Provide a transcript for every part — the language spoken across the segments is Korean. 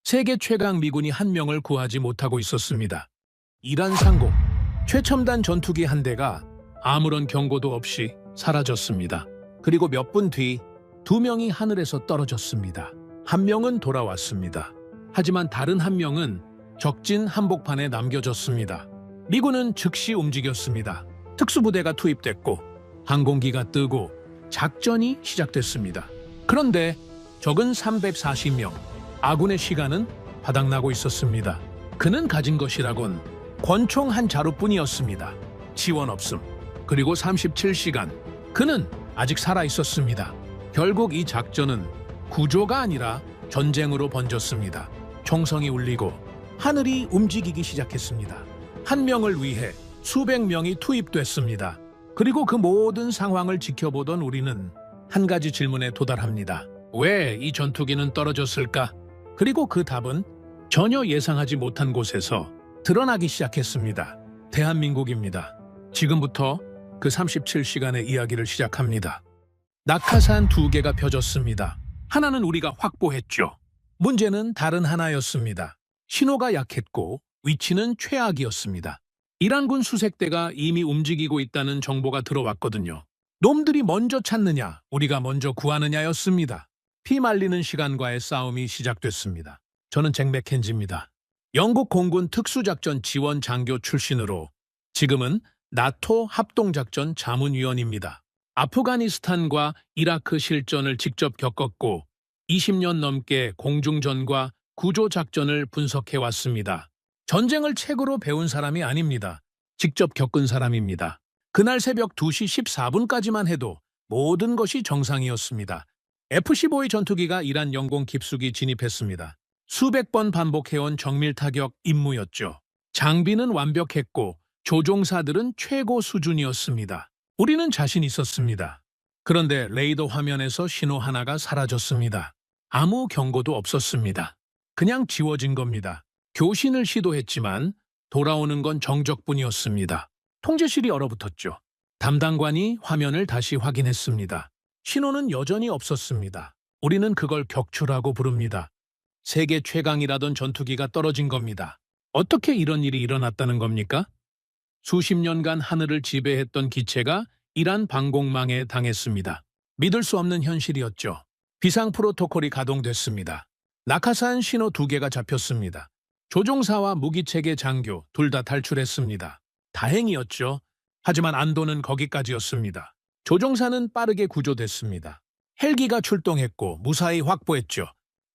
세계 최강 미군이 한 명을 구하지 못하고 있었습니다. 이란 상공, 최첨단 전투기 한 대가 아무런 경고도 없이 사라졌습니다. 그리고 몇 분 뒤 두 명이 하늘에서 떨어졌습니다. 한 명은 돌아왔습니다. 하지만 다른 한 명은 적진 한복판에 남겨졌습니다. 미군은 즉시 움직였습니다. 특수부대가 투입됐고 항공기가 뜨고 작전이 시작됐습니다. 그런데 적은 340명, 아군의 시간은 바닥나고 있었습니다. 그는 가진 것이라곤 권총 한 자루뿐이었습니다. 지원 없음. 그리고 37시간. 그는 아직 살아 있었습니다. 결국 이 작전은 구조가 아니라 전쟁으로 번졌습니다. 총성이 울리고 하늘이 움직이기 시작했습니다. 한 명을 위해 수백 명이 투입됐습니다. 그리고 그 모든 상황을 지켜보던 우리는 한 가지 질문에 도달합니다. 왜 이 전투기는 떨어졌을까? 그리고 그 답은 전혀 예상하지 못한 곳에서 드러나기 시작했습니다. 대한민국입니다. 지금부터 그 37시간의 이야기를 시작합니다. 낙하산 두 개가 펴졌습니다. 하나는 우리가 확보했죠. 문제는 다른 하나였습니다. 신호가 약했고 위치는 최악이었습니다. 이란군 수색대가 이미 움직이고 있다는 정보가 들어왔거든요. 놈들이 먼저 찾느냐, 우리가 먼저 구하느냐였습니다. 피 말리는 시간과의 싸움이 시작됐습니다. 저는 잭 맥켄지입니다. 영국 공군 특수작전 지원 장교 출신으로 지금은 나토 합동작전 자문위원입니다. 아프가니스탄과 이라크 실전을 직접 겪었고 20년 넘게 공중전과 구조작전을 분석해왔습니다. 전쟁을 책으로 배운 사람이 아닙니다. 직접 겪은 사람입니다. 그날 새벽 2시 14분까지만 해도 모든 것이 정상이었습니다. F-15의 전투기가 이란 영공 깊숙이 진입했습니다. 수백 번 반복해온 정밀 타격 임무였죠. 장비는 완벽했고 조종사들은 최고 수준이었습니다. 우리는 자신 있었습니다. 그런데 레이더 화면에서 신호 하나가 사라졌습니다. 아무 경고도 없었습니다. 그냥 지워진 겁니다. 교신을 시도했지만 돌아오는 건 정적뿐이었습니다. 통제실이 얼어붙었죠. 담당관이 화면을 다시 확인했습니다. 신호는 여전히 없었습니다. 우리는 그걸 격추라고 부릅니다. 세계 최강이라던 전투기가 떨어진 겁니다. 어떻게 이런 일이 일어났다는 겁니까? 수십 년간 하늘을 지배했던 기체가 이란 방공망에 당했습니다. 믿을 수 없는 현실이었죠. 비상 프로토콜이 가동됐습니다. 낙하산 신호 두 개가 잡혔습니다. 조종사와 무기체계 장교 둘 다 탈출했습니다. 다행이었죠. 하지만 안도는 거기까지였습니다. 조종사는 빠르게 구조됐습니다. 헬기가 출동했고 무사히 확보했죠.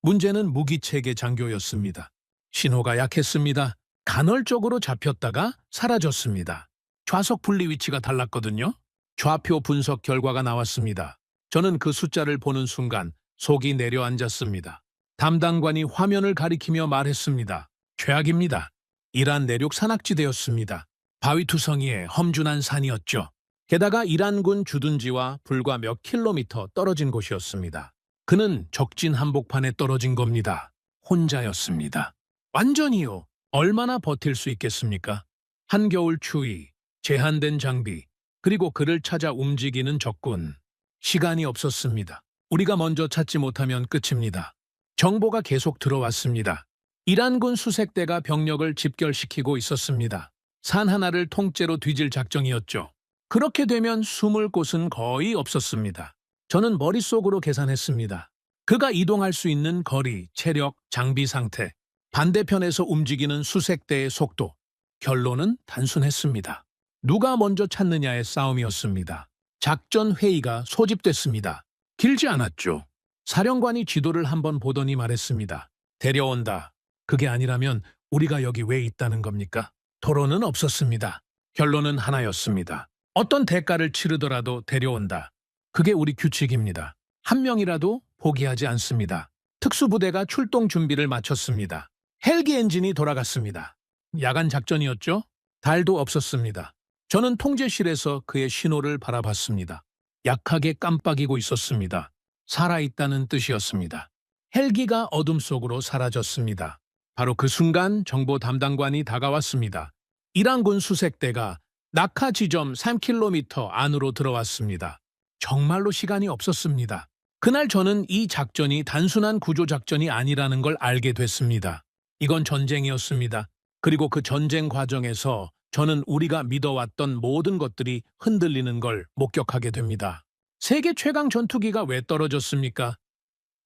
문제는 무기체계 장교였습니다. 신호가 약했습니다. 간헐적으로 잡혔다가 사라졌습니다. 좌석 분리 위치가 달랐거든요. 좌표 분석 결과가 나왔습니다. 저는 그 숫자를 보는 순간 속이 내려앉았습니다. 담당관이 화면을 가리키며 말했습니다. 최악입니다. 이란 내륙 산악지대였습니다. 바위투성이에 험준한 산이었죠. 게다가 이란군 주둔지와 불과 몇 킬로미터 떨어진 곳이었습니다. 그는 적진 한복판에 떨어진 겁니다. 혼자였습니다. 완전히요. 얼마나 버틸 수 있겠습니까? 한겨울 추위, 제한된 장비, 그리고 그를 찾아 움직이는 적군. 시간이 없었습니다. 우리가 먼저 찾지 못하면 끝입니다. 정보가 계속 들어왔습니다. 이란군 수색대가 병력을 집결시키고 있었습니다. 산 하나를 통째로 뒤질 작정이었죠. 그렇게 되면 숨을 곳은 거의 없었습니다. 저는 머릿속으로 계산했습니다. 그가 이동할 수 있는 거리, 체력, 장비 상태, 반대편에서 움직이는 수색대의 속도. 결론은 단순했습니다. 누가 먼저 찾느냐의 싸움이었습니다. 작전 회의가 소집됐습니다. 길지 않았죠. 사령관이 지도를 한번 보더니 말했습니다. 데려온다. 그게 아니라면 우리가 여기 왜 있다는 겁니까? 토론은 없었습니다. 결론은 하나였습니다. 어떤 대가를 치르더라도 데려온다. 그게 우리 규칙입니다. 한 명이라도 포기하지 않습니다. 특수부대가 출동 준비를 마쳤습니다. 헬기 엔진이 돌아갔습니다. 야간 작전이었죠? 달도 없었습니다. 저는 통제실에서 그의 신호를 바라봤습니다. 약하게 깜빡이고 있었습니다. 살아있다는 뜻이었습니다. 헬기가 어둠 속으로 사라졌습니다. 바로 그 순간 정보 담당관이 다가왔습니다. 이란군 수색대가 낙하 지점 3km 안으로 들어왔습니다. 정말로 시간이 없었습니다. 그날 저는 이 작전이 단순한 구조작전이 아니라는 걸 알게 됐습니다. 이건 전쟁이었습니다. 그리고 그 전쟁 과정에서 저는 우리가 믿어왔던 모든 것들이 흔들리는 걸 목격하게 됩니다. 세계 최강 전투기가 왜 떨어졌습니까?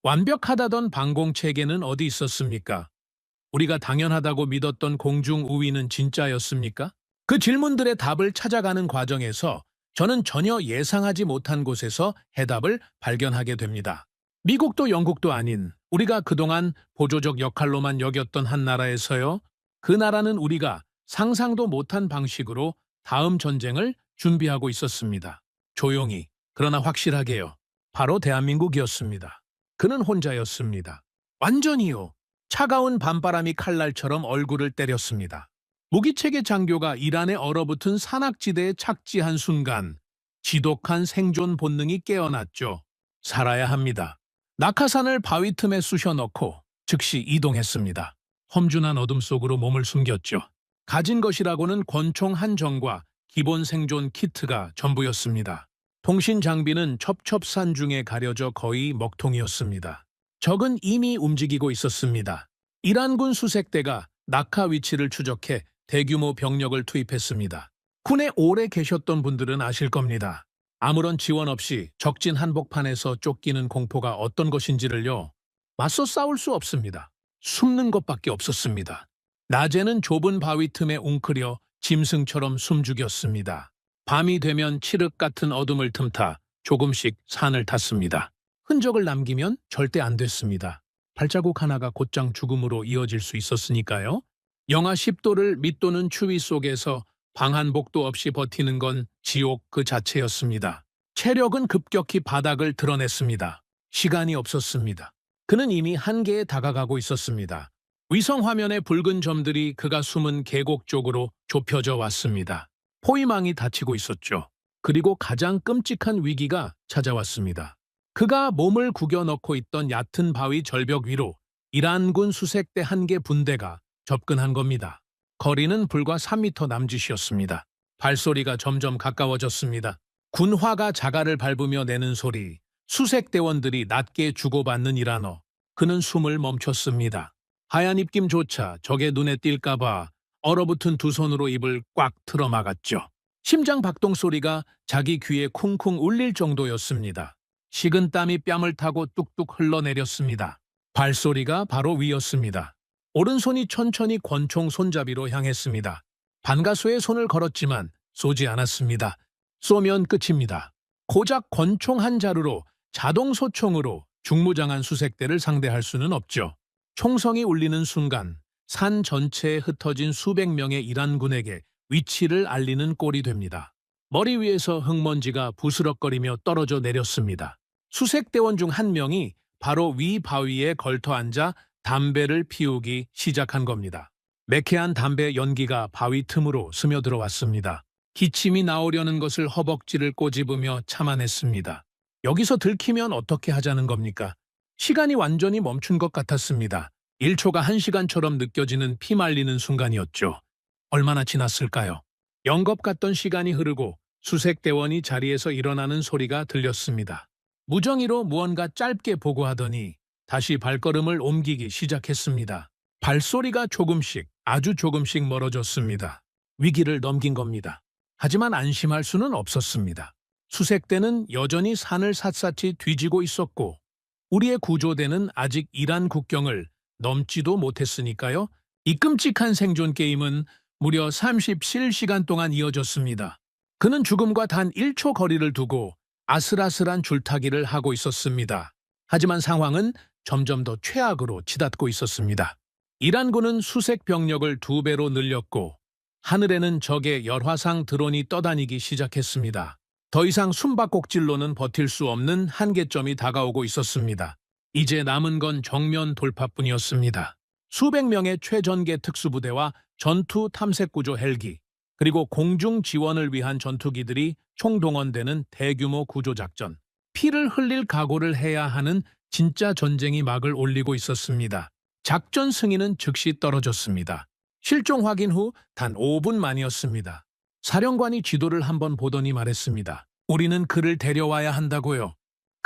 완벽하다던 방공체계는 어디 있었습니까? 우리가 당연하다고 믿었던 공중 우위는 진짜였습니까? 그 질문들의 답을 찾아가는 과정에서 저는 전혀 예상하지 못한 곳에서 해답을 발견하게 됩니다. 미국도 영국도 아닌 우리가 그동안 보조적 역할로만 여겼던 한 나라에서요. 그 나라는 우리가 상상도 못한 방식으로 다음 전쟁을 준비하고 있었습니다. 조용히, 그러나 확실하게요. 바로 대한민국이었습니다. 그는 혼자였습니다. 완전히요. 차가운 밤바람이 칼날처럼 얼굴을 때렸습니다. 무기체계 장교가 이란에 얼어붙은 산악지대에 착지한 순간 지독한 생존 본능이 깨어났죠. 살아야 합니다. 낙하산을 바위 틈에 쑤셔넣고 즉시 이동했습니다. 험준한 어둠 속으로 몸을 숨겼죠. 가진 것이라고는 권총 한 정과 기본 생존 키트가 전부였습니다. 통신 장비는 첩첩산중에 가려져 거의 먹통이었습니다. 적은 이미 움직이고 있었습니다. 이란군 수색대가 낙하 위치를 추적해 대규모 병력을 투입했습니다. 군에 오래 계셨던 분들은 아실 겁니다. 아무런 지원 없이 적진 한복판에서 쫓기는 공포가 어떤 것인지를요. 맞서 싸울 수 없습니다. 숨는 것밖에 없었습니다. 낮에는 좁은 바위 틈에 웅크려 짐승처럼 숨죽였습니다. 밤이 되면 칠흑 같은 어둠을 틈타 조금씩 산을 탔습니다. 흔적을 남기면 절대 안 됐습니다. 발자국 하나가 곧장 죽음으로 이어질 수 있었으니까요. 영하 10도를 밑도는 추위 속에서 방한복도 없이 버티는 건 지옥 그 자체였습니다. 체력은 급격히 바닥을 드러냈습니다. 시간이 없었습니다. 그는 이미 한계에 다가가고 있었습니다. 위성 화면의 붉은 점들이 그가 숨은 계곡 쪽으로 좁혀져 왔습니다. 포위망이 닫히고 있었죠. 그리고 가장 끔찍한 위기가 찾아왔습니다. 그가 몸을 구겨 넣고 있던 얕은 바위 절벽 위로 이란군 수색대 한 개 분대가 접근한 겁니다. 거리는 불과 3m 남짓이었습니다. 발소리가 점점 가까워졌습니다. 군화가 자갈을 밟으며 내는 소리, 수색대원들이 낮게 주고받는 이란어. 그는 숨을 멈췄습니다. 하얀 입김조차 적의 눈에 띌까봐 얼어붙은 두 손으로 입을 꽉 틀어막았죠. 심장 박동 소리가 자기 귀에 쿵쿵 울릴 정도였습니다. 식은 땀이 뺨을 타고 뚝뚝 흘러내렸습니다. 발소리가 바로 위였습니다. 오른손이 천천히 권총 손잡이로 향했습니다. 반가수의 손을 걸었지만 쏘지 않았습니다. 쏘면 끝입니다. 고작 권총 한 자루로 자동 소총으로 중무장한 수색대를 상대할 수는 없죠. 총성이 울리는 순간 산 전체에 흩어진 수백 명의 이란군에게 위치를 알리는 꼴이 됩니다. 머리 위에서 흙먼지가 부스럭거리며 떨어져 내렸습니다. 수색대원 중 한 명이 바로 위 바위에 걸터 앉아 담배를 피우기 시작한 겁니다. 매캐한 담배 연기가 바위 틈으로 스며들어왔습니다. 기침이 나오려는 것을 허벅지를 꼬집으며 참아냈습니다. 여기서 들키면 어떻게 하자는 겁니까? 시간이 완전히 멈춘 것 같았습니다. 1초가 1시간처럼 느껴지는 피 말리는 순간이었죠. 얼마나 지났을까요? 영겁 같던 시간이 흐르고 수색대원이 자리에서 일어나는 소리가 들렸습니다. 무정의로 무언가 짧게 보고하더니 다시 발걸음을 옮기기 시작했습니다. 발소리가 조금씩, 아주 조금씩 멀어졌습니다. 위기를 넘긴 겁니다. 하지만 안심할 수는 없었습니다. 수색대는 여전히 산을 샅샅이 뒤지고 있었고 우리의 구조대는 아직 이란 국경을 넘지도 못했으니까요. 이 끔찍한 생존 게임은 무려 37시간 동안 이어졌습니다. 그는 죽음과 단 1초 거리를 두고 아슬아슬한 줄타기를 하고 있었습니다. 하지만 상황은 점점 더 최악으로 치닫고 있었습니다. 이란군은 수색 병력을 2배로 늘렸고 하늘에는 적의 열화상 드론이 떠다니기 시작했습니다. 더 이상 숨바꼭질로는 버틸 수 없는 한계점이 다가오고 있었습니다. 이제 남은 건 정면 돌파뿐이었습니다. 수백 명의 최전개 특수부대와 전투 탐색구조 헬기, 그리고 공중 지원을 위한 전투기들이 총동원되는 대규모 구조작전. 피를 흘릴 각오를 해야 하는 진짜 전쟁이 막을 올리고 있었습니다. 작전 승인은 즉시 떨어졌습니다. 실종 확인 후 단 5분 만이었습니다. 사령관이 지도를 한번 보더니 말했습니다. 우리는 그를 데려와야 한다고요.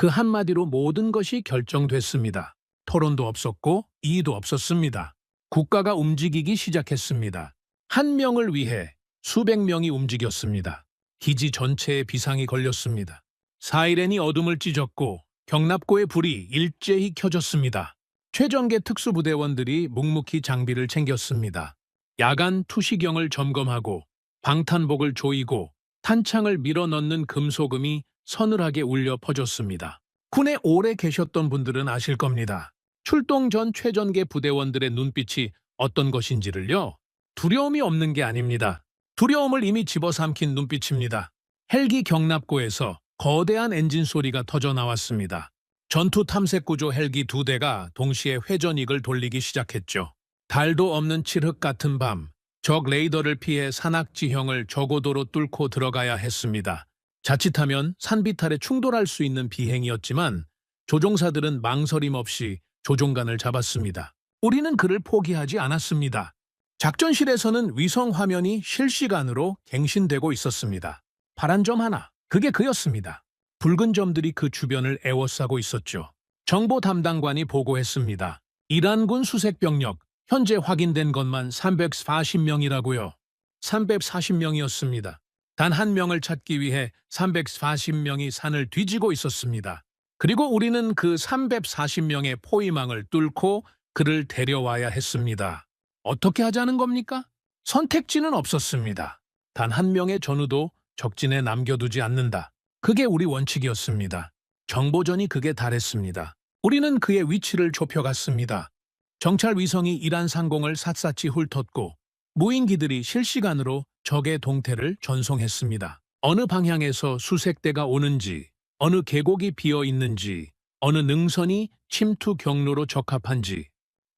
그 한마디로 모든 것이 결정됐습니다. 토론도 없었고 이의도 없었습니다. 국가가 움직이기 시작했습니다. 한 명을 위해 수백 명이 움직였습니다. 기지 전체에 비상이 걸렸습니다. 사이렌이 어둠을 찢었고 경납고의 불이 일제히 켜졌습니다. 최전계 특수부대원들이 묵묵히 장비를 챙겼습니다. 야간 투시경을 점검하고 방탄복을 조이고 탄창을 밀어넣는 금소금이 서늘하게 울려 퍼졌습니다. 군에 오래 계셨던 분들은 아실 겁니다. 출동 전 최전계 부대원들의 눈빛이 어떤 것인지를요. 두려움이 없는 게 아닙니다. 두려움을 이미 집어삼킨 눈빛입니다. 헬기 경납고에서 거대한 엔진 소리가 터져 나왔습니다. 전투 탐색구조 헬기 2대가 동시에 회전익을 돌리기 시작했죠. 달도 없는 칠흑 같은 밤, 적 레이더를 피해 산악지형을 저고도로 뚫고 들어가야 했습니다. 자칫하면 산비탈에 충돌할 수 있는 비행이었지만 조종사들은 망설임 없이 조종관을 잡았습니다. 우리는 그를 포기하지 않았습니다. 작전실에서는 위성 화면이 실시간으로 갱신되고 있었습니다. 파란 점 하나, 그게 그였습니다. 붉은 점들이 그 주변을 에워싸고 있었죠. 정보 담당관이 보고했습니다. 이란군 수색병력, 현재 확인된 것만 340명이라고요. 340명이었습니다. 단 한 명을 찾기 위해 340명이 산을 뒤지고 있었습니다. 그리고 우리는 그 340명의 포위망을 뚫고 그를 데려와야 했습니다. 어떻게 하자는 겁니까? 선택지는 없었습니다. 단 한 명의 전우도 적진에 남겨두지 않는다. 그게 우리 원칙이었습니다. 정보전이 극에 달했습니다. 우리는 그의 위치를 좁혀갔습니다. 정찰 위성이 이란 상공을 샅샅이 훑었고 무인기들이 실시간으로 적의 동태를 전송했습니다. 어느 방향에서 수색대가 오는지, 어느 계곡이 비어 있는지, 어느 능선이 침투 경로로 적합한지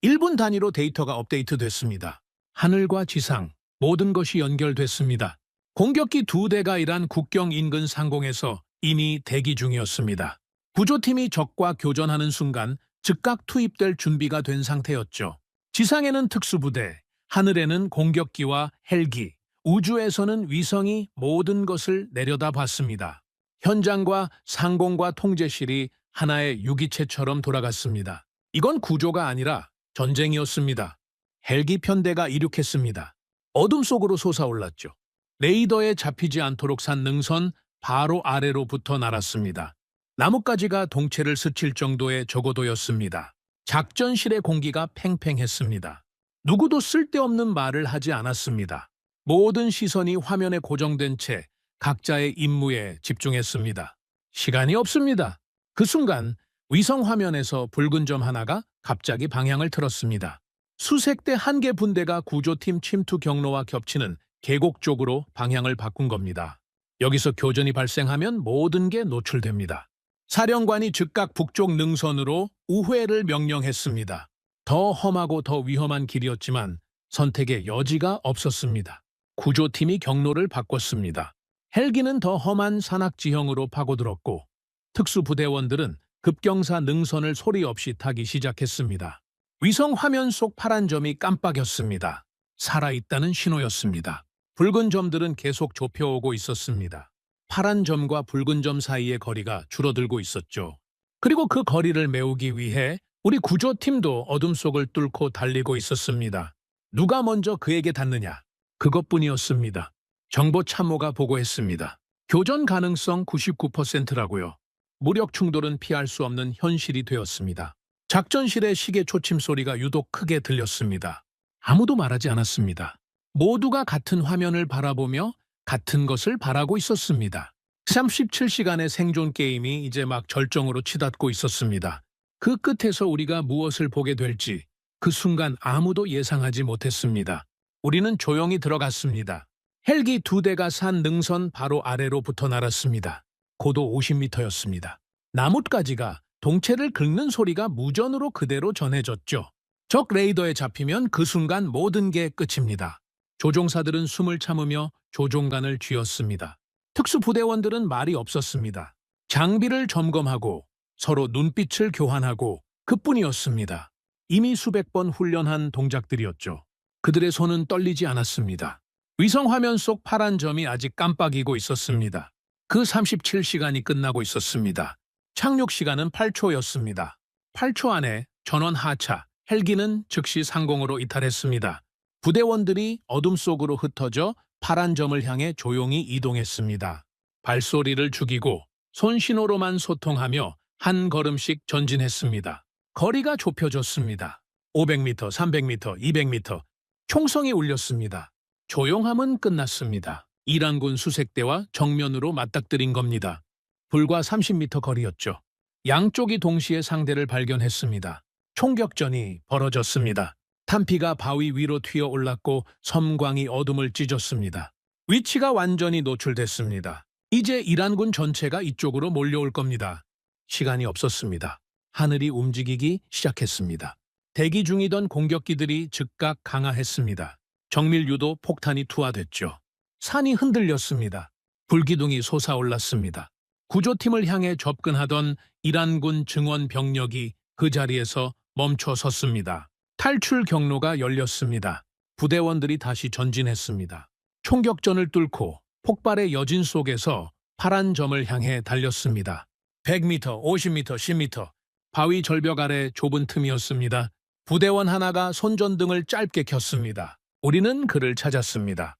1분 단위로 데이터가 업데이트됐습니다. 하늘과 지상, 모든 것이 연결됐습니다. 공격기 2대가 이란 국경 인근 상공에서 이미 대기 중이었습니다. 구조팀이 적과 교전하는 순간 즉각 투입될 준비가 된 상태였죠. 지상에는 특수부대, 하늘에는 공격기와 헬기, 우주에서는 위성이 모든 것을 내려다봤습니다. 현장과 상공과 통제실이 하나의 유기체처럼 돌아갔습니다. 이건 구조가 아니라 전쟁이었습니다. 헬기 편대가 이륙했습니다. 어둠 속으로 솟아올랐죠. 레이더에 잡히지 않도록 산 능선 바로 아래로부터 날았습니다. 나뭇가지가 동체를 스칠 정도의 저고도였습니다. 작전실의 공기가 팽팽했습니다. 누구도 쓸데없는 말을 하지 않았습니다. 모든 시선이 화면에 고정된 채 각자의 임무에 집중했습니다. 시간이 없습니다. 그 순간 위성 화면에서 붉은 점 하나가 갑자기 방향을 틀었습니다. 수색대 한 개 분대가 구조팀 침투 경로와 겹치는 계곡 쪽으로 방향을 바꾼 겁니다. 여기서 교전이 발생하면 모든 게 노출됩니다. 사령관이 즉각 북쪽 능선으로 우회를 명령했습니다. 더 험하고 더 위험한 길이었지만 선택의 여지가 없었습니다. 구조팀이 경로를 바꿨습니다. 헬기는 더 험한 산악지형으로 파고들었고 특수부대원들은 급경사 능선을 소리 없이 타기 시작했습니다. 위성 화면 속 파란 점이 깜빡였습니다. 살아있다는 신호였습니다. 붉은 점들은 계속 좁혀오고 있었습니다. 파란 점과 붉은 점 사이의 거리가 줄어들고 있었죠. 그리고 그 거리를 메우기 위해 우리 구조팀도 어둠 속을 뚫고 달리고 있었습니다. 누가 먼저 그에게 닿느냐? 그것뿐이었습니다. 정보 참모가 보고했습니다. 교전 가능성 99%라고요. 무력 충돌은 피할 수 없는 현실이 되었습니다. 작전실의 시계 초침 소리가 유독 크게 들렸습니다. 아무도 말하지 않았습니다. 모두가 같은 화면을 바라보며 같은 것을 바라고 있었습니다. 37시간의 생존 게임이 이제 막 절정으로 치닫고 있었습니다. 그 끝에서 우리가 무엇을 보게 될지 그 순간 아무도 예상하지 못했습니다. 우리는 조용히 들어갔습니다. 헬기 2대가 산 능선 바로 아래로부터 날았습니다. 고도 50m였습니다. 나뭇가지가 동체를 긁는 소리가 무전으로 그대로 전해졌죠. 적 레이더에 잡히면 그 순간 모든 게 끝입니다. 조종사들은 숨을 참으며 조종관을 쥐었습니다. 특수부대원들은 말이 없었습니다. 장비를 점검하고 서로 눈빛을 교환하고 그뿐이었습니다. 이미 수백 번 훈련한 동작들이었죠. 그들의 손은 떨리지 않았습니다. 위성 화면 속 파란 점이 아직 깜빡이고 있었습니다. 그 37시간이 끝나고 있었습니다. 착륙 시간은 8초였습니다. 8초 안에 전원 하차, 헬기는 즉시 상공으로 이탈했습니다. 부대원들이 어둠 속으로 흩어져 파란 점을 향해 조용히 이동했습니다. 발소리를 죽이고 손신호로만 소통하며 한 걸음씩 전진했습니다. 거리가 좁혀졌습니다. 500m, 300m, 200m, 총성이 울렸습니다. 조용함은 끝났습니다. 이란군 수색대와 정면으로 맞닥뜨린 겁니다. 불과 30m 거리였죠. 양쪽이 동시에 상대를 발견했습니다. 총격전이 벌어졌습니다. 탄피가 바위 위로 튀어 올랐고 섬광이 어둠을 찢었습니다. 위치가 완전히 노출됐습니다. 이제 이란군 전체가 이쪽으로 몰려올 겁니다. 시간이 없었습니다. 하늘이 움직이기 시작했습니다. 대기 중이던 공격기들이 즉각 강화했습니다. 정밀유도 폭탄이 투하됐죠. 산이 흔들렸습니다. 불기둥이 솟아올랐습니다. 구조팀을 향해 접근하던 이란군 증원 병력이 그 자리에서 멈춰 섰습니다. 탈출 경로가 열렸습니다. 부대원들이 다시 전진했습니다. 총격전을 뚫고 폭발의 여진 속에서 파란 점을 향해 달렸습니다. 100m, 50m, 10m, 바위 절벽 아래 좁은 틈이었습니다. 부대원 하나가 손전등을 짧게 켰습니다. 우리는 그를 찾았습니다.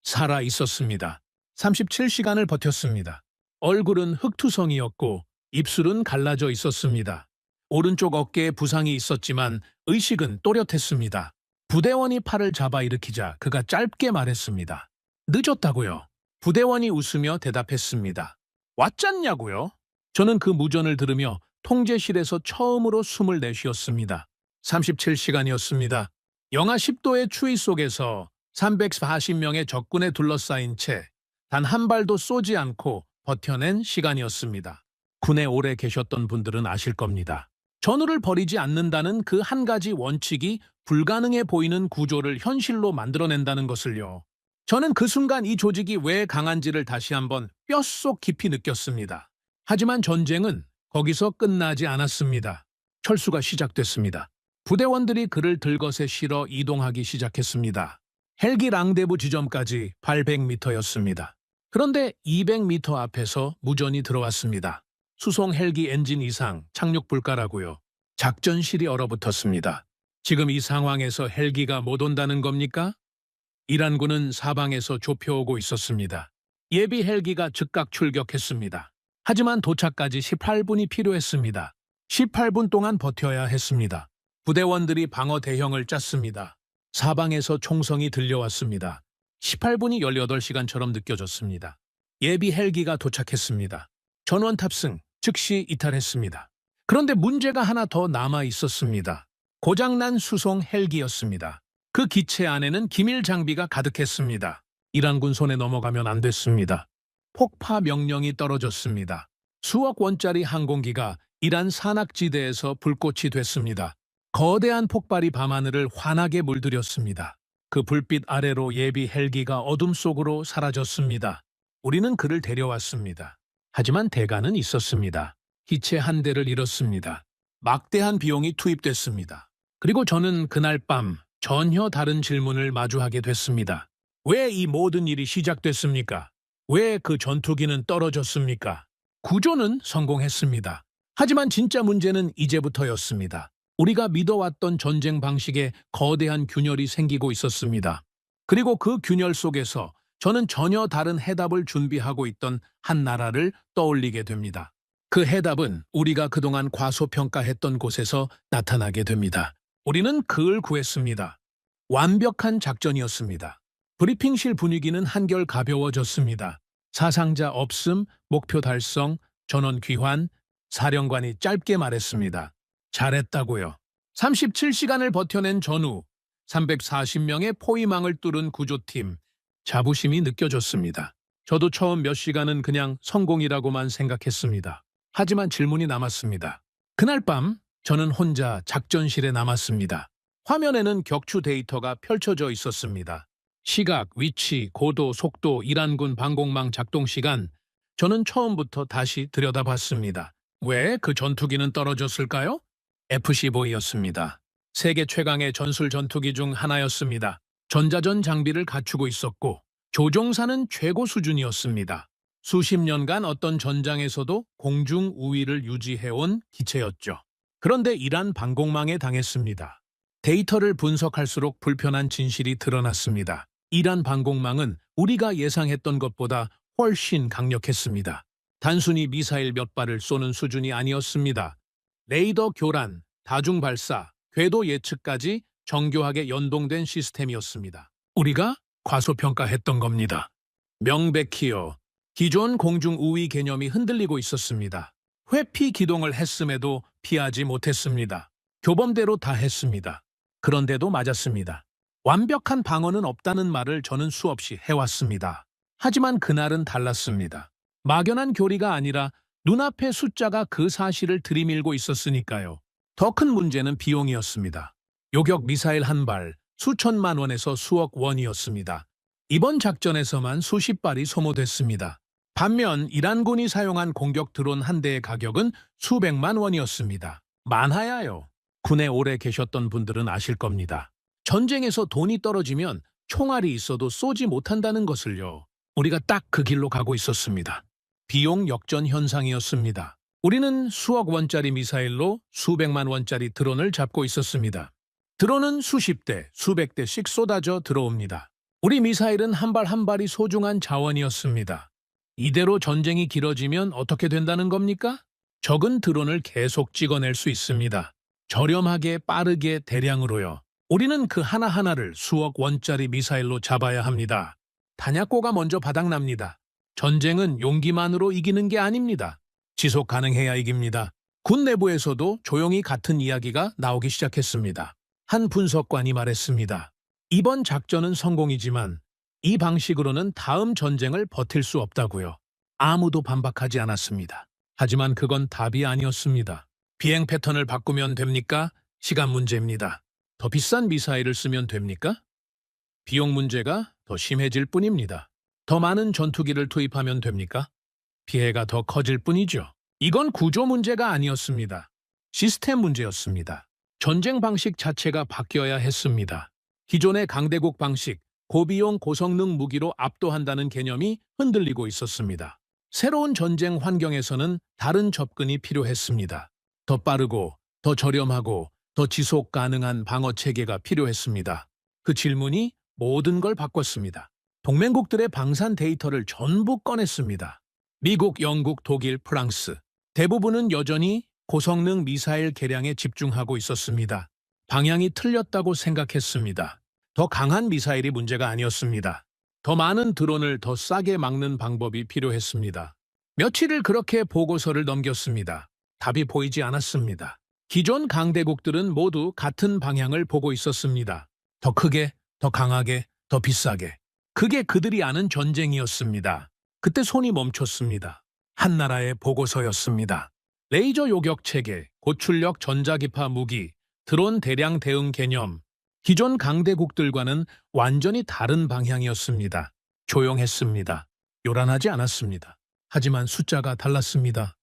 살아 있었습니다. 37시간을 버텼습니다. 얼굴은 흑투성이었고 입술은 갈라져 있었습니다. 오른쪽 어깨에 부상이 있었지만 의식은 또렷했습니다. 부대원이 팔을 잡아 일으키자 그가 짧게 말했습니다. 늦었다고요. 부대원이 웃으며 대답했습니다. 왔잖냐고요? 저는 그 무전을 들으며 통제실에서 처음으로 숨을 내쉬었습니다. 37시간이었습니다. 영하 10도의 추위 속에서 340명의 적군에 둘러싸인 채 단 한 발도 쏘지 않고 버텨낸 시간이었습니다. 군에 오래 계셨던 분들은 아실 겁니다. 전우를 버리지 않는다는 그 한 가지 원칙이 불가능해 보이는 구조를 현실로 만들어낸다는 것을요. 저는 그 순간 이 조직이 왜 강한지를 다시 한번 뼛속 깊이 느꼈습니다. 하지만 전쟁은 거기서 끝나지 않았습니다. 철수가 시작됐습니다. 부대원들이 그를 들것에 실어 이동하기 시작했습니다. 헬기 랑데부 지점까지 800m였습니다. 그런데 200m 앞에서 무전이 들어왔습니다. 수송 헬기 엔진 이상, 착륙 불가라고요. 작전실이 얼어붙었습니다. 지금 이 상황에서 헬기가 못 온다는 겁니까? 이란군은 사방에서 좁혀오고 있었습니다. 예비 헬기가 즉각 출격했습니다. 하지만 도착까지 18분이 필요했습니다. 18분 동안 버텨야 했습니다. 부대원들이 방어 대형을 짰습니다. 사방에서 총성이 들려왔습니다. 18분이 18시간처럼 느껴졌습니다. 예비 헬기가 도착했습니다. 전원 탑승, 즉시 이탈했습니다. 그런데 문제가 하나 더 남아 있었습니다. 고장난 수송 헬기였습니다. 그 기체 안에는 기밀 장비가 가득했습니다. 이란군 손에 넘어가면 안 됐습니다. 폭파 명령이 떨어졌습니다. 수억 원짜리 항공기가 이란 산악지대에서 불꽃이 됐습니다. 거대한 폭발이 밤하늘을 환하게 물들였습니다. 그 불빛 아래로 예비 헬기가 어둠 속으로 사라졌습니다. 우리는 그를 데려왔습니다. 하지만 대가는 있었습니다. 기체 한 대를 잃었습니다. 막대한 비용이 투입됐습니다. 그리고 저는 그날 밤 전혀 다른 질문을 마주하게 됐습니다. 왜 이 모든 일이 시작됐습니까? 왜 그 전투기는 떨어졌습니까? 구조는 성공했습니다. 하지만 진짜 문제는 이제부터였습니다. 우리가 믿어왔던 전쟁 방식에 거대한 균열이 생기고 있었습니다. 그리고 그 균열 속에서 저는 전혀 다른 해답을 준비하고 있던 한 나라를 떠올리게 됩니다. 그 해답은 우리가 그동안 과소평가했던 곳에서 나타나게 됩니다. 우리는 그을 구했습니다. 완벽한 작전이었습니다. 브리핑실 분위기는 한결 가벼워졌습니다. 사상자 없음, 목표 달성, 전원 귀환, 사령관이 짧게 말했습니다. 잘했다고요. 37시간을 버텨낸 전후, 340명의 포위망을 뚫은 구조팀, 자부심이 느껴졌습니다. 저도 처음 몇 시간은 그냥 성공이라고만 생각했습니다. 하지만 질문이 남았습니다. 그날 밤 저는 혼자 작전실에 남았습니다. 화면에는 격추 데이터가 펼쳐져 있었습니다. 시각, 위치, 고도, 속도, 이란군 방공망 작동 시간, 저는 처음부터 다시 들여다봤습니다. 왜 그 전투기는 떨어졌을까요? F-15였습니다. 세계 최강의 전술 전투기 중 하나였습니다. 전자전 장비를 갖추고 있었고 조종사는 최고 수준이었습니다. 수십 년간 어떤 전장에서도 공중 우위를 유지해온 기체였죠. 그런데 이란 방공망에 당했습니다. 데이터를 분석할수록 불편한 진실이 드러났습니다. 이란 방공망은 우리가 예상했던 것보다 훨씬 강력했습니다. 단순히 미사일 몇 발을 쏘는 수준이 아니었습니다. 레이더 교란, 다중 발사, 궤도 예측까지 정교하게 연동된 시스템이었습니다. 우리가 과소평가했던 겁니다. 명백히요. 기존 공중 우위 개념이 흔들리고 있었습니다. 회피 기동을 했음에도 피하지 못했습니다. 교범대로 다 했습니다. 그런데도 맞았습니다. 완벽한 방어는 없다는 말을 저는 수없이 해왔습니다. 하지만 그날은 달랐습니다. 막연한 교리가 아니라 눈앞의 숫자가 그 사실을 들이밀고 있었으니까요. 더 큰 문제는 비용이었습니다. 요격 미사일 한 발, 수천만 원에서 수억 원이었습니다. 이번 작전에서만 수십 발이 소모됐습니다. 반면 이란군이 사용한 공격 드론 한 대의 가격은 수백만 원이었습니다. 많아야요. 군에 오래 계셨던 분들은 아실 겁니다. 전쟁에서 돈이 떨어지면 총알이 있어도 쏘지 못한다는 것을요. 우리가 딱 그 길로 가고 있었습니다. 비용 역전 현상이었습니다. 우리는 수억 원짜리 미사일로 수백만 원짜리 드론을 잡고 있었습니다. 드론은 수십 대, 수백 대씩 쏟아져 들어옵니다. 우리 미사일은 한 발 한 발이 소중한 자원이었습니다. 이대로 전쟁이 길어지면 어떻게 된다는 겁니까? 적은 드론을 계속 찍어낼 수 있습니다. 저렴하게 빠르게 대량으로요. 우리는 그 하나하나를 수억 원짜리 미사일로 잡아야 합니다. 탄약고가 먼저 바닥납니다. 전쟁은 용기만으로 이기는 게 아닙니다. 지속 가능해야 이깁니다. 군 내부에서도 조용히 같은 이야기가 나오기 시작했습니다. 한 분석관이 말했습니다. 이번 작전은 성공이지만 이 방식으로는 다음 전쟁을 버틸 수 없다고요. 아무도 반박하지 않았습니다. 하지만 그건 답이 아니었습니다. 비행 패턴을 바꾸면 됩니까? 시간 문제입니다. 더 비싼 미사일을 쓰면 됩니까? 비용 문제가 더 심해질 뿐입니다. 더 많은 전투기를 투입하면 됩니까? 피해가 더 커질 뿐이죠. 이건 구조 문제가 아니었습니다. 시스템 문제였습니다. 전쟁 방식 자체가 바뀌어야 했습니다. 기존의 강대국 방식, 고비용 고성능 무기로 압도한다는 개념이 흔들리고 있었습니다. 새로운 전쟁 환경에서는 다른 접근이 필요했습니다. 더 빠르고, 더 저렴하고, 더 지속 가능한 방어 체계가 필요했습니다. 그 질문이 모든 걸 바꿨습니다. 동맹국들의 방산 데이터를 전부 꺼냈습니다. 미국, 영국, 독일, 프랑스 대부분은 여전히 고성능 미사일 개량에 집중하고 있었습니다. 방향이 틀렸다고 생각했습니다. 더 강한 미사일이 문제가 아니었습니다. 더 많은 드론을 더 싸게 막는 방법이 필요했습니다. 며칠을 그렇게 보고서를 넘겼습니다. 답이 보이지 않았습니다. 기존 강대국들은 모두 같은 방향을 보고 있었습니다. 더 크게, 더 강하게, 더 비싸게. 그게 그들이 아는 전쟁이었습니다. 그때 손이 멈췄습니다. 한 나라의 보고서였습니다. 레이저 요격 체계, 고출력 전자기파 무기, 드론 대량 대응 개념. 기존 강대국들과는 완전히 다른 방향이었습니다. 조용했습니다. 요란하지 않았습니다. 하지만 숫자가 달랐습니다.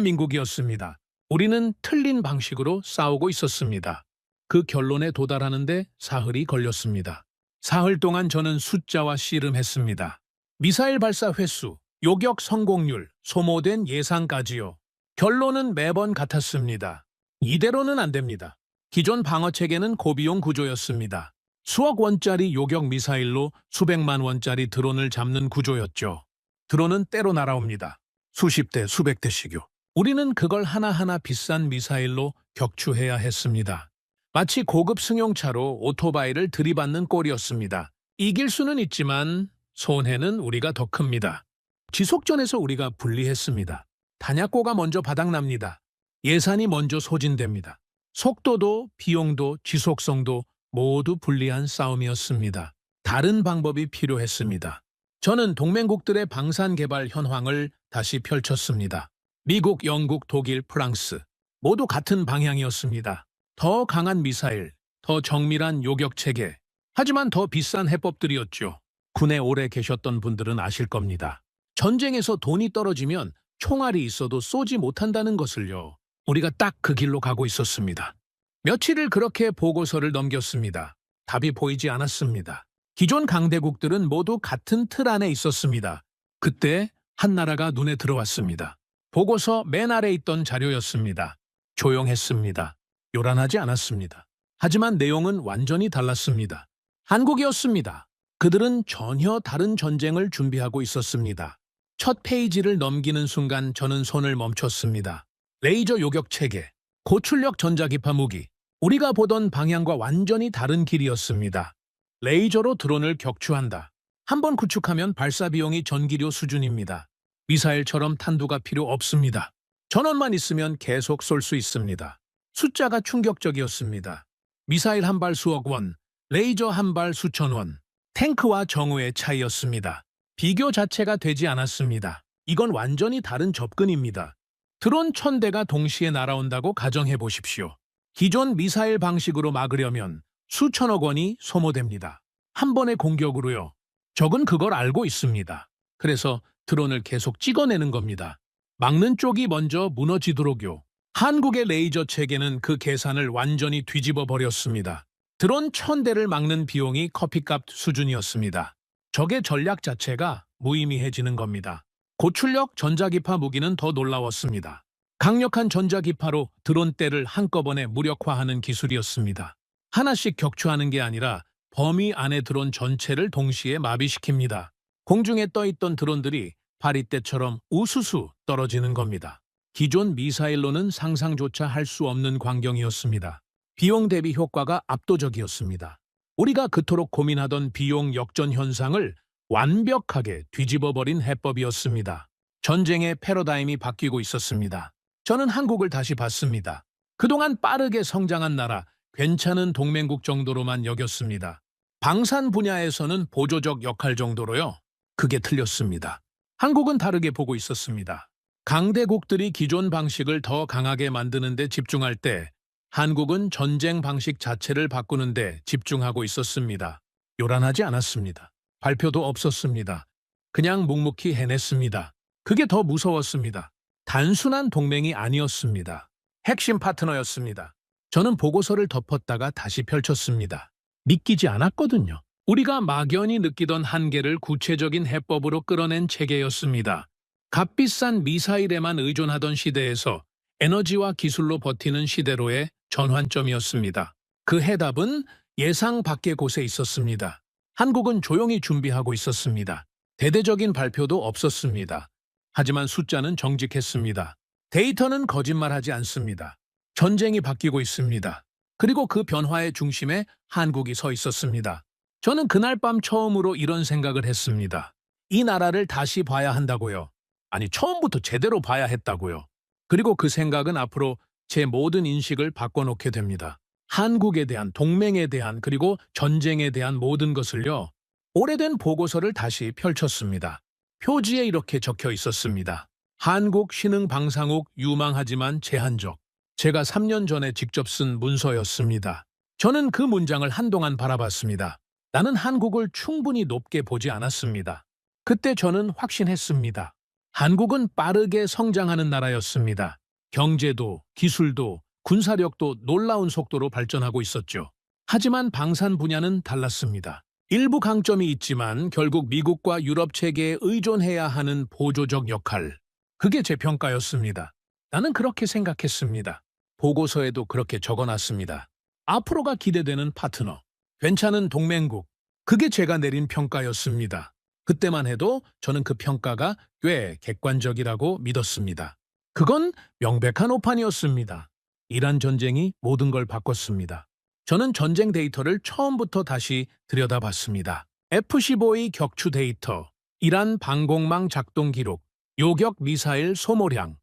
대한민국이었습니다. 우리는 틀린 방식으로 싸우고 있었습니다. 그 결론에 도달하는데 사흘이 걸렸습니다. 사흘 동안 저는 숫자와 씨름했습니다. 미사일 발사 횟수, 요격 성공률, 소모된 예상까지요. 결론은 매번 같았습니다. 이대로는 안 됩니다. 기존 방어체계는 고비용 구조였습니다. 수억 원짜리 요격 미사일로 수백만 원짜리 드론을 잡는 구조였죠. 드론은 때로 날아옵니다. 수십 대, 수백 대씩요. 우리는 그걸 하나하나 비싼 미사일로 격추해야 했습니다. 마치 고급 승용차로 오토바이를 들이받는 꼴이었습니다. 이길 수는 있지만 손해는 우리가 더 큽니다. 지속전에서 우리가 불리했습니다. 탄약고가 먼저 바닥납니다. 예산이 먼저 소진됩니다. 속도도 비용도 지속성도 모두 불리한 싸움이었습니다. 다른 방법이 필요했습니다. 저는 동맹국들의 방산 개발 현황을 다시 펼쳤습니다. 미국, 영국, 독일, 프랑스 모두 같은 방향이었습니다. 더 강한 미사일, 더 정밀한 요격 체계, 하지만 더 비싼 해법들이었죠. 군에 오래 계셨던 분들은 아실 겁니다. 전쟁에서 돈이 떨어지면 총알이 있어도 쏘지 못한다는 것을요. 우리가 딱 그 길로 가고 있었습니다. 며칠을 그렇게 보고서를 넘겼습니다. 답이 보이지 않았습니다. 기존 강대국들은 모두 같은 틀 안에 있었습니다. 그때 한 나라가 눈에 들어왔습니다. 보고서 맨 아래 있던 자료였습니다. 조용했습니다. 요란하지 않았습니다. 하지만 내용은 완전히 달랐습니다. 한국이었습니다. 그들은 전혀 다른 전쟁을 준비하고 있었습니다. 첫 페이지를 넘기는 순간 저는 손을 멈췄습니다. 레이저 요격 체계, 고출력 전자기파 무기, 우리가 보던 방향과 완전히 다른 길이었습니다. 레이저로 드론을 격추한다. 한 번 구축하면 발사 비용이 전기료 수준입니다. 미사일처럼 탄두가 필요 없습니다. 전원만 있으면 계속 쏠 수 있습니다. 숫자가 충격적이었습니다. 미사일 한 발 수억 원, 레이저 한 발 수천 원. 탱크와 정우의 차이였습니다. 비교 자체가 되지 않았습니다. 이건 완전히 다른 접근입니다. 드론 1000대가 동시에 날아온다고 가정해 보십시오. 기존 미사일 방식으로 막으려면 수천억 원이 소모됩니다. 한 번의 공격으로요. 적은 그걸 알고 있습니다. 그래서 드론을 계속 찍어내는 겁니다. 막는 쪽이 먼저 무너지도록요. 한국의 레이저 체계는 그 계산을 완전히 뒤집어 버렸습니다. 드론 1000대를 막는 비용이 커피값 수준이었습니다. 적의 전략 자체가 무의미해지는 겁니다. 고출력 전자기파 무기는 더 놀라웠습니다. 강력한 전자기파로 드론대를 한꺼번에 무력화하는 기술이었습니다. 하나씩 격추하는 게 아니라 범위 안에 드론 전체를 동시에 마비시킵니다. 공중에 떠있던 드론들이 파리떼처럼 우수수 떨어지는 겁니다. 기존 미사일로는 상상조차 할 수 없는 광경이었습니다. 비용 대비 효과가 압도적이었습니다. 우리가 그토록 고민하던 비용 역전 현상을 완벽하게 뒤집어버린 해법이었습니다. 전쟁의 패러다임이 바뀌고 있었습니다. 저는 한국을 다시 봤습니다. 그동안 빠르게 성장한 나라, 괜찮은 동맹국 정도로만 여겼습니다. 방산 분야에서는 보조적 역할 정도로요. 그게 틀렸습니다. 한국은 다르게 보고 있었습니다. 강대국들이 기존 방식을 더 강하게 만드는 데 집중할 때 한국은 전쟁 방식 자체를 바꾸는 데 집중하고 있었습니다. 요란하지 않았습니다. 발표도 없었습니다. 그냥 묵묵히 해냈습니다. 그게 더 무서웠습니다. 단순한 동맹이 아니었습니다. 핵심 파트너였습니다. 저는 보고서를 덮었다가 다시 펼쳤습니다. 믿기지 않았거든요. 우리가 막연히 느끼던 한계를 구체적인 해법으로 끌어낸 체계였습니다. 값비싼 미사일에만 의존하던 시대에서 에너지와 기술로 버티는 시대로의 전환점이었습니다. 그 해답은 예상 밖의 곳에 있었습니다. 한국은 조용히 준비하고 있었습니다. 대대적인 발표도 없었습니다. 하지만 숫자는 정직했습니다. 데이터는 거짓말하지 않습니다. 전쟁이 바뀌고 있습니다. 그리고 그 변화의 중심에 한국이 서 있었습니다. 저는 그날 밤 처음으로 이런 생각을 했습니다. 이 나라를 다시 봐야 한다고요. 아니, 처음부터 제대로 봐야 했다고요. 그리고 그 생각은 앞으로 제 모든 인식을 바꿔놓게 됩니다. 한국에 대한, 동맹에 대한, 그리고 전쟁에 대한 모든 것을요. 오래된 보고서를 다시 펼쳤습니다. 표지에 이렇게 적혀 있었습니다. 한국 신흥 방상국 유망하지만 제한적. 제가 3년 전에 직접 쓴 문서였습니다. 저는 그 문장을 한동안 바라봤습니다. 나는 한국을 충분히 높게 보지 않았습니다. 그때 저는 확신했습니다. 한국은 빠르게 성장하는 나라였습니다. 경제도, 기술도, 군사력도 놀라운 속도로 발전하고 있었죠. 하지만 방산 분야는 달랐습니다. 일부 강점이 있지만 결국 미국과 유럽 체계에 의존해야 하는 보조적 역할. 그게 제 평가였습니다. 나는 그렇게 생각했습니다. 보고서에도 그렇게 적어놨습니다. 앞으로가 기대되는 파트너, 괜찮은 동맹국. 그게 제가 내린 평가였습니다. 그때만 해도 저는 그 평가가 꽤 객관적이라고 믿었습니다. 그건 명백한 오판이었습니다. 이란 전쟁이 모든 걸 바꿨습니다. 저는 전쟁 데이터를 처음부터 다시 들여다봤습니다. F-15의 격추 데이터, 이란 방공망 작동 기록, 요격 미사일 소모량,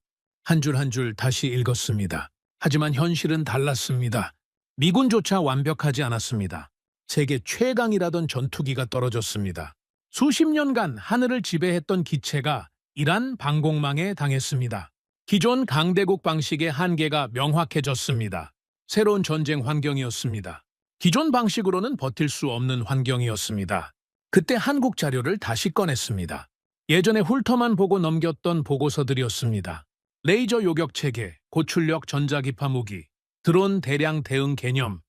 한 줄 한 줄 다시 읽었습니다. 하지만 현실은 달랐습니다. 미군조차 완벽하지 않았습니다. 세계 최강이라던 전투기가 떨어졌습니다. 수십 년간 하늘을 지배했던 기체가 이란 방공망에 당했습니다. 기존 강대국 방식의 한계가 명확해졌습니다. 새로운 전쟁 환경이었습니다. 기존 방식으로는 버틸 수 없는 환경이었습니다. 그때 한국 자료를 다시 꺼냈습니다. 예전에 훑어만 보고 넘겼던 보고서들이었습니다. 레이저 요격 체계, 고출력 전자기파 무기, 드론 대량 대응 개념.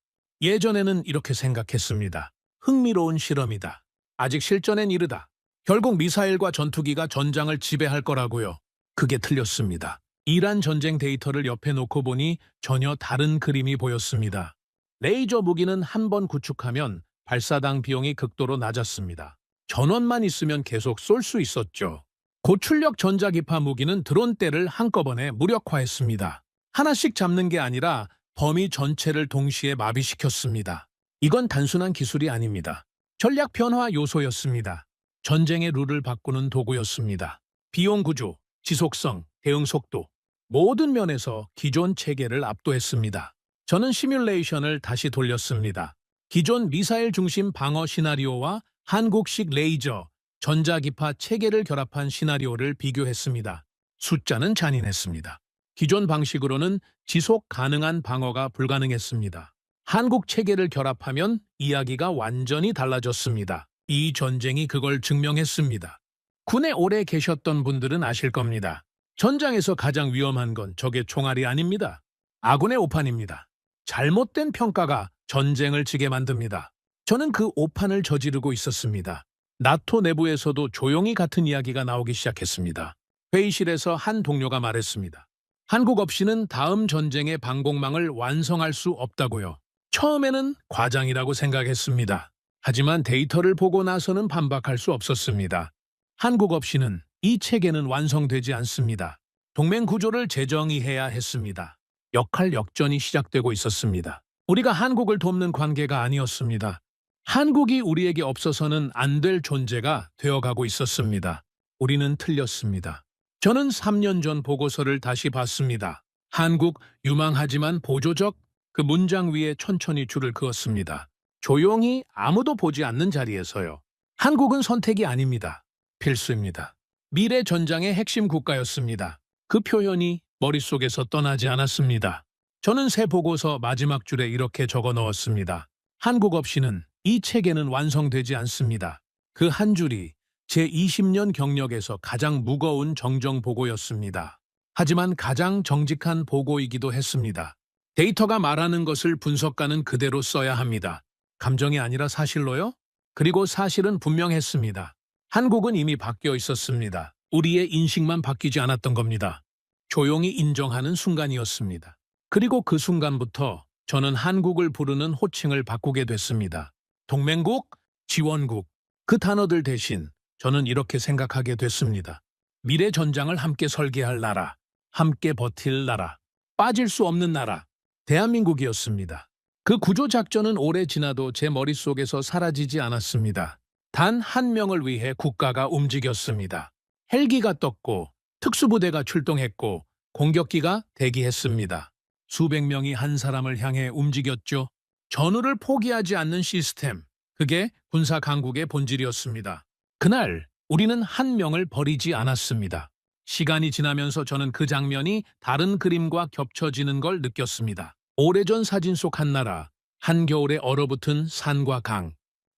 예전에는 이렇게 생각했습니다. 흥미로운 실험이다. 아직 실전엔 이르다. 결국 미사일과 전투기가 전장을 지배할 거라고요. 그게 틀렸습니다. 이란 전쟁 데이터를 옆에 놓고 보니 전혀 다른 그림이 보였습니다. 레이저 무기는 한 번 구축하면 발사당 비용이 극도로 낮았습니다. 전원만 있으면 계속 쏠 수 있었죠. 고출력 전자기파 무기는 드론대를 한꺼번에 무력화했습니다. 하나씩 잡는 게 아니라 범위 전체를 동시에 마비시켰습니다. 이건 단순한 기술이 아닙니다. 전략 변화 요소였습니다. 전쟁의 룰을 바꾸는 도구였습니다. 비용 구조, 지속성, 대응 속도, 모든 면에서 기존 체계를 압도했습니다. 저는 시뮬레이션을 다시 돌렸습니다. 기존 미사일 중심 방어 시나리오와 한국식 레이저, 전자기파 체계를 결합한 시나리오를 비교했습니다. 숫자는 잔인했습니다. 기존 방식으로는 지속 가능한 방어가 불가능했습니다. 한국 체계를 결합하면 이야기가 완전히 달라졌습니다. 이 전쟁이 그걸 증명했습니다. 군에 오래 계셨던 분들은 아실 겁니다. 전장에서 가장 위험한 건 적의 총알이 아닙니다. 아군의 오판입니다. 잘못된 평가가 전쟁을 지게 만듭니다. 저는 그 오판을 저지르고 있었습니다. 나토 내부에서도 조용히 같은 이야기가 나오기 시작했습니다. 회의실에서 한 동료가 말했습니다. 한국 없이는 다음 전쟁의 방공망을 완성할 수 없다고요. 처음에는 과장이라고 생각했습니다. 하지만 데이터를 보고 나서는 반박할 수 없었습니다. 한국 없이는 이 체계는 완성되지 않습니다. 동맹 구조를 재정의해야 했습니다. 역할 역전이 시작되고 있었습니다. 우리가 한국을 돕는 관계가 아니었습니다. 한국이 우리에게 없어서는 안 될 존재가 되어가고 있었습니다. 우리는 틀렸습니다. 저는 3년 전 보고서를 다시 봤습니다. 한국 유망하지만 보조적 그 문장 위에 천천히 줄을 그었습니다. 조용히 아무도 보지 않는 자리에서요. 한국은 선택이 아닙니다. 필수입니다. 미래 전장의 핵심 국가였습니다. 그 표현이 머릿속에서 떠나지 않았습니다. 저는 새 보고서 마지막 줄에 이렇게 적어 넣었습니다. 한국 없이는 이 체계는 완성되지 않습니다. 그 한 줄이 제 20년 경력에서 가장 무거운 정정 보고였습니다. 하지만 가장 정직한 보고이기도 했습니다. 데이터가 말하는 것을 분석가는 그대로 써야 합니다. 감정이 아니라 사실로요? 그리고 사실은 분명했습니다. 한국은 이미 바뀌어 있었습니다. 우리의 인식만 바뀌지 않았던 겁니다. 조용히 인정하는 순간이었습니다. 그리고 그 순간부터 저는 한국을 부르는 호칭을 바꾸게 됐습니다. 동맹국, 지원국, 그 단어들 대신 저는 이렇게 생각하게 됐습니다. 미래 전장을 함께 설계할 나라, 함께 버틸 나라, 빠질 수 없는 나라, 대한민국이었습니다. 그 구조작전은 오래 지나도 제 머릿속에서 사라지지 않았습니다. 단 한 명을 위해 국가가 움직였습니다. 헬기가 떴고, 특수부대가 출동했고, 공격기가 대기했습니다. 수백 명이 한 사람을 향해 움직였죠. 전우를 포기하지 않는 시스템, 그게 군사 강국의 본질이었습니다. 그날 우리는 한 명을 버리지 않았습니다. 시간이 지나면서 저는 그 장면이 다른 그림과 겹쳐지는 걸 느꼈습니다. 오래전 사진 속 한 나라, 한겨울에 얼어붙은 산과 강.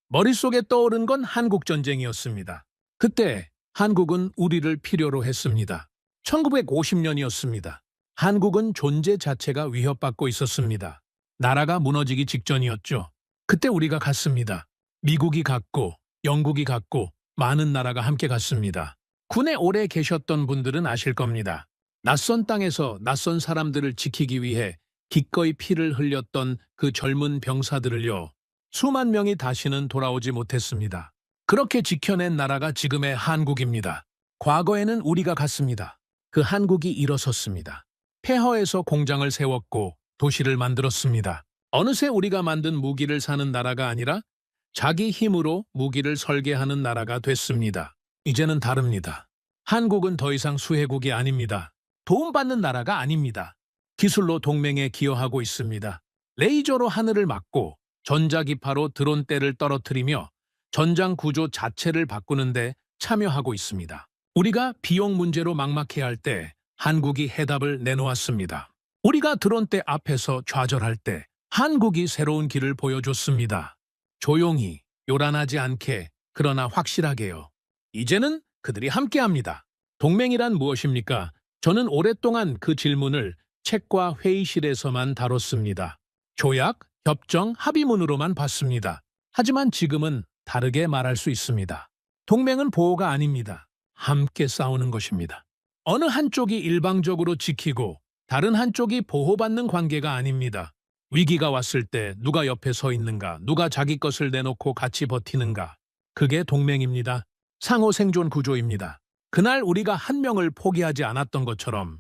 머릿속에 떠오른 건 한국전쟁이었습니다. 그때 한국은 우리를 필요로 했습니다. 1950년이었습니다. 한국은 존재 자체가 위협받고 있었습니다. 나라가 무너지기 직전이었죠. 그때 우리가 갔습니다. 미국이 갔고, 영국이 갔고, 많은 나라가 함께 갔습니다. 군에 오래 계셨던 분들은 아실 겁니다. 낯선 땅에서 낯선 사람들을 지키기 위해 기꺼이 피를 흘렸던 그 젊은 병사들을요. 수만 명이 다시는 돌아오지 못했습니다. 그렇게 지켜낸 나라가 지금의 한국입니다. 과거에는 우리가 갔습니다. 그 한국이 일어섰습니다. 폐허에서 공장을 세웠고 도시를 만들었습니다. 어느새 우리가 만든 무기를 사는 나라가 아니라 자기 힘으로 무기를 설계하는 나라가 됐습니다. 이제는 다릅니다. 한국은 더 이상 수혜국이 아닙니다. 도움받는 나라가 아닙니다. 기술로 동맹에 기여하고 있습니다. 레이저로 하늘을 막고 전자기파로 드론대를 떨어뜨리며 전장 구조 자체를 바꾸는데 참여하고 있습니다. 우리가 비용 문제로 막막해할 때 한국이 해답을 내놓았습니다. 우리가 드론대 앞에서 좌절할 때 한국이 새로운 길을 보여줬습니다. 조용히, 요란하지 않게, 그러나 확실하게요. 이제는 그들이 함께합니다. 동맹이란 무엇입니까? 저는 오랫동안 그 질문을 책과 회의실에서만 다뤘습니다. 조약, 협정, 합의문으로만 봤습니다. 하지만 지금은 다르게 말할 수 있습니다. 동맹은 보호가 아닙니다. 함께 싸우는 것입니다. 어느 한쪽이 일방적으로 지키고 다른 한쪽이 보호받는 관계가 아닙니다. 위기가 왔을 때 누가 옆에 서 있는가, 누가 자기 것을 내놓고 같이 버티는가. 그게 동맹입니다. 상호 생존 구조입니다. 그날 우리가 한 명을 포기하지 않았던 것처럼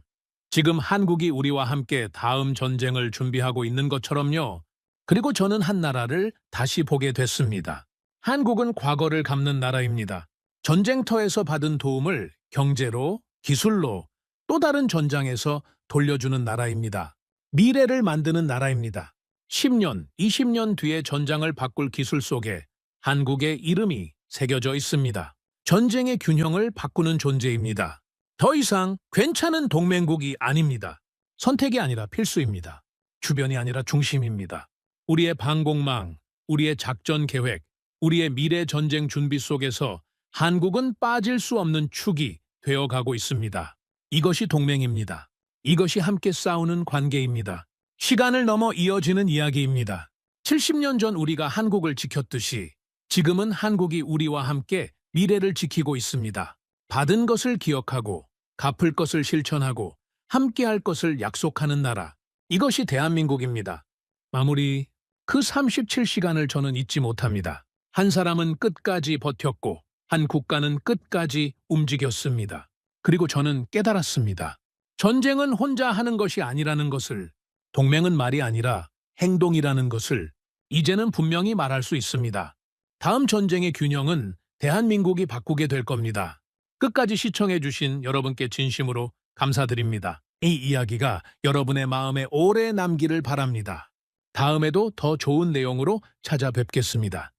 지금 한국이 우리와 함께 다음 전쟁을 준비하고 있는 것처럼요. 그리고 저는 한 나라를 다시 보게 됐습니다. 한국은 과거를 갚는 나라입니다. 전쟁터에서 받은 도움을 경제로, 기술로 또 다른 전장에서 돌려주는 나라입니다. 미래를 만드는 나라입니다. 10년, 20년 뒤에 전장을 바꿀 기술 속에 한국의 이름이 새겨져 있습니다. 전쟁의 균형을 바꾸는 존재입니다. 더 이상 괜찮은 동맹국이 아닙니다. 선택이 아니라 필수입니다. 주변이 아니라 중심입니다. 우리의 방공망, 우리의 작전 계획, 우리의 미래 전쟁 준비 속에서 한국은 빠질 수 없는 축이 되어가고 있습니다. 이것이 동맹입니다. 이것이 함께 싸우는 관계입니다. 시간을 넘어 이어지는 이야기입니다. 70년 전 우리가 한국을 지켰듯이 지금은 한국이 우리와 함께 미래를 지키고 있습니다. 받은 것을 기억하고 갚을 것을 실천하고 함께할 것을 약속하는 나라. 이것이 대한민국입니다. 마무리. 그 37시간을 저는 잊지 못합니다. 한 사람은 끝까지 버텼고 한 국가는 끝까지 움직였습니다. 그리고 저는 깨달았습니다. 전쟁은 혼자 하는 것이 아니라는 것을, 동맹은 말이 아니라 행동이라는 것을 이제는 분명히 말할 수 있습니다. 다음 전쟁의 균형은 대한민국이 바꾸게 될 겁니다. 끝까지 시청해주신 여러분께 진심으로 감사드립니다. 이 이야기가 여러분의 마음에 오래 남기를 바랍니다. 다음에도 더 좋은 내용으로 찾아뵙겠습니다.